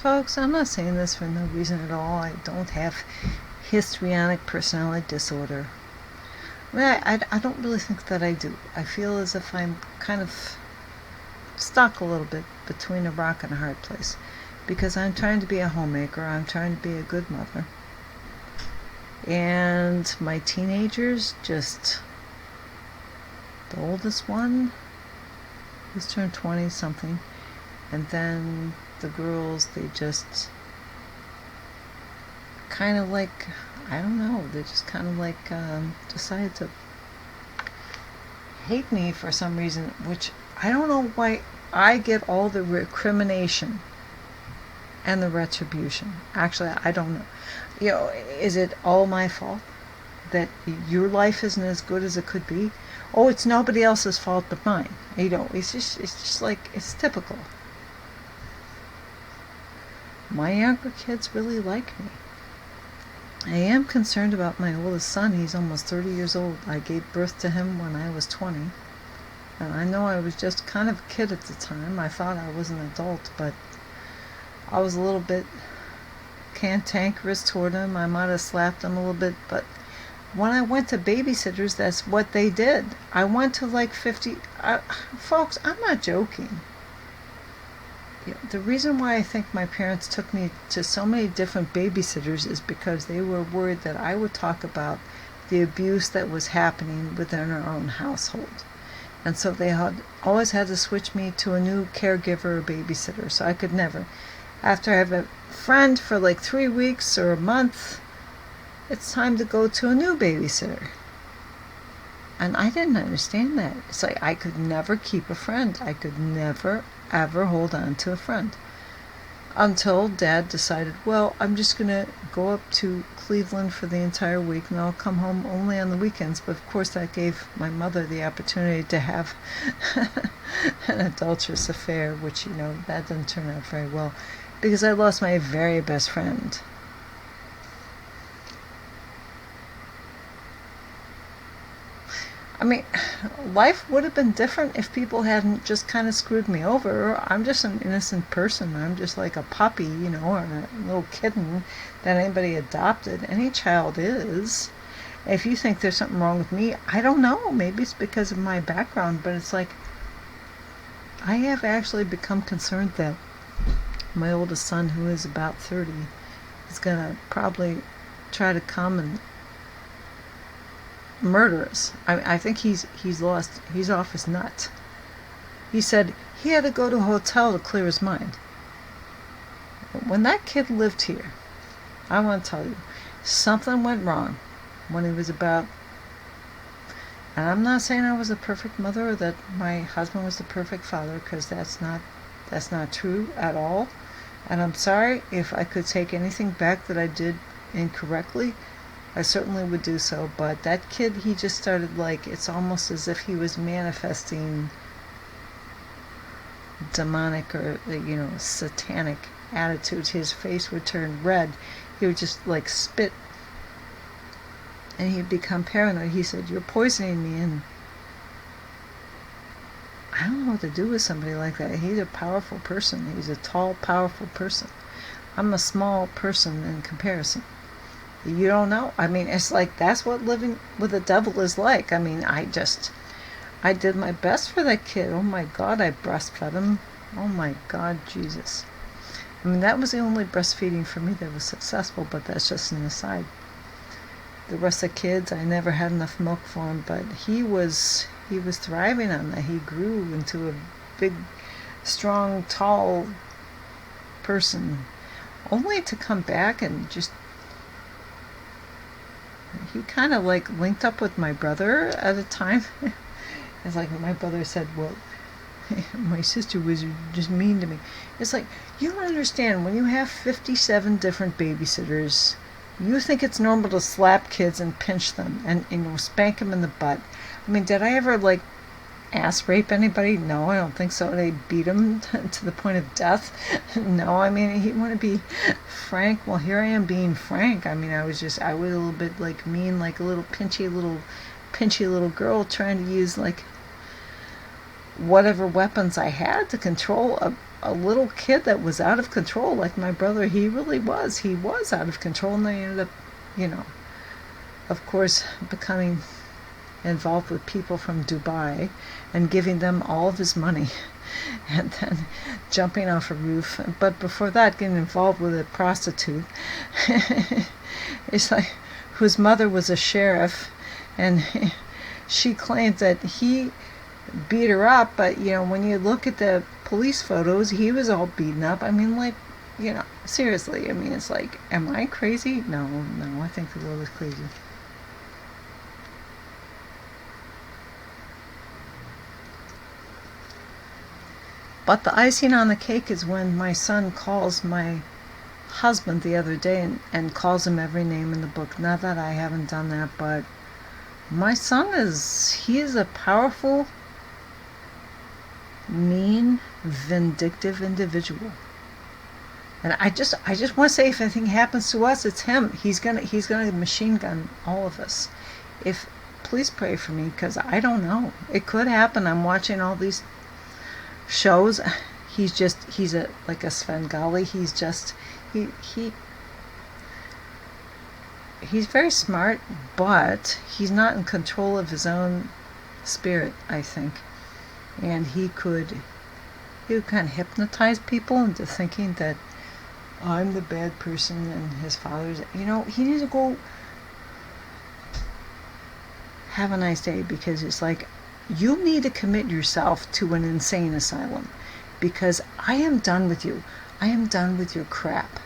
folks, I'm not saying this for no reason at all. I don't have histrionic personality disorder. I mean, I don't really think that I do. I feel as if I'm kind of stuck a little bit between a rock and a hard place. Because I'm trying to be a homemaker, I'm trying to be a good mother. And my teenagers just... The oldest one has turned 20 something. And then the girls, they just kind of like, I don't know, they just kind of like decided to hate me for some reason, which I don't know why I get all the recrimination and the retribution. Actually, I don't know. You know, is it all my fault that your life isn't as good as it could be? Oh, it's nobody else's fault but mine. You know, it's just like, it's typical. My younger kids really like me. I am concerned about my oldest son. He's almost 30 years old. I gave birth to him when I was 20. And I know I was just kind of a kid at the time. I thought I was an adult, but I was a little bit cantankerous toward him. I might have slapped him a little bit, but when I went to babysitters, that's what they did. I went to like 50... folks, I'm not joking. The reason why I think my parents took me to so many different babysitters is because they were worried that I would talk about the abuse that was happening within our own household. And so they always had to switch me to a new caregiver or babysitter, so I could never. After I have a friend for like 3 weeks or a month, it's time to go to a new babysitter. And I didn't understand that. It's like I could never keep a friend. I could never, ever hold on to a friend. Until Dad decided, well, I'm just going to go up to Cleveland for the entire week and I'll come home only on the weekends. But of course that gave my mother the opportunity to have an adulterous affair, which, you know, that didn't turn out very well. Because I lost my very best friend. I mean, life would have been different if people hadn't just kind of screwed me over. I'm just an innocent person. I'm just like a puppy, you know, or a little kitten that anybody adopted. Any child is. If you think there's something wrong with me, I don't know. Maybe it's because of my background, but it's like I have actually become concerned that my oldest son, who is about 30, is going to probably try to come and murder us. I think he's off his nut. He said he had to go to a hotel to clear his mind. When that kid lived here, I want to tell you, something went wrong when he was about... And I'm not saying I was a perfect mother or that my husband was the perfect father, because that's not true at all. And I'm sorry if I could take anything back that I did incorrectly. I certainly would do so, but that kid, he just started like, it's almost as if he was manifesting demonic or, you know, satanic attitudes. His face would turn red. He would just like spit. And he'd become paranoid. He said, "You're poisoning me." And I don't know what to do with somebody like that. He's a powerful person. He's a tall, powerful person. I'm a small person in comparison. You don't know. I mean, it's like, that's what living with the devil is like. I mean, I did my best for that kid. Oh my God, I breastfed him. Oh my God, Jesus. I mean, that was the only breastfeeding for me that was successful, but that's just an aside. The rest of the kids, I never had enough milk for him, but he was thriving on that. He grew into a big, strong, tall person, only to come back and just... He kind of like linked up with my brother at a time. It's like my brother said, well, my sister was just mean to me. It's like, you don't understand, when you have 57 different babysitters, you think it's normal to slap kids and pinch them and, you know, spank them in the butt. I mean, did I ever like ass rape anybody? No, I don't think so. They beat him to the point of death? No, I mean, he want to be frank. Well, here I am being frank. I mean, I was a little bit like mean, like a little pinchy little girl trying to use like whatever weapons I had to control a little kid that was out of control, like my brother. He really was. He was out of control, and they ended up, of course, becoming involved with people from Dubai and giving them all of his money and then jumping off a roof. But before that, getting involved with a prostitute. It's like, whose mother was a sheriff, and she claimed that he beat her up, but when you look at the police photos, he was all beaten up. I mean, like, seriously, I mean, it's like, am I crazy? No, I think the world is crazy. But the icing on the cake is when my son calls my husband the other day and calls him every name in the book. Not that I haven't done that, but my son he is a powerful, mean, vindictive individual. And I just want to say, if anything happens to us, it's him. He's gonna machine gun all of us. Please pray for me, because I don't know. It could happen. I'm watching all these shows. He's like a Svengali. He's very smart, but he's not in control of his own spirit, I think. And he could kind of hypnotize people into thinking that I'm the bad person and his father's. He needs to go have a nice day, because it's like, you need to commit yourself to an insane asylum, because I am done with you. I am done with your crap.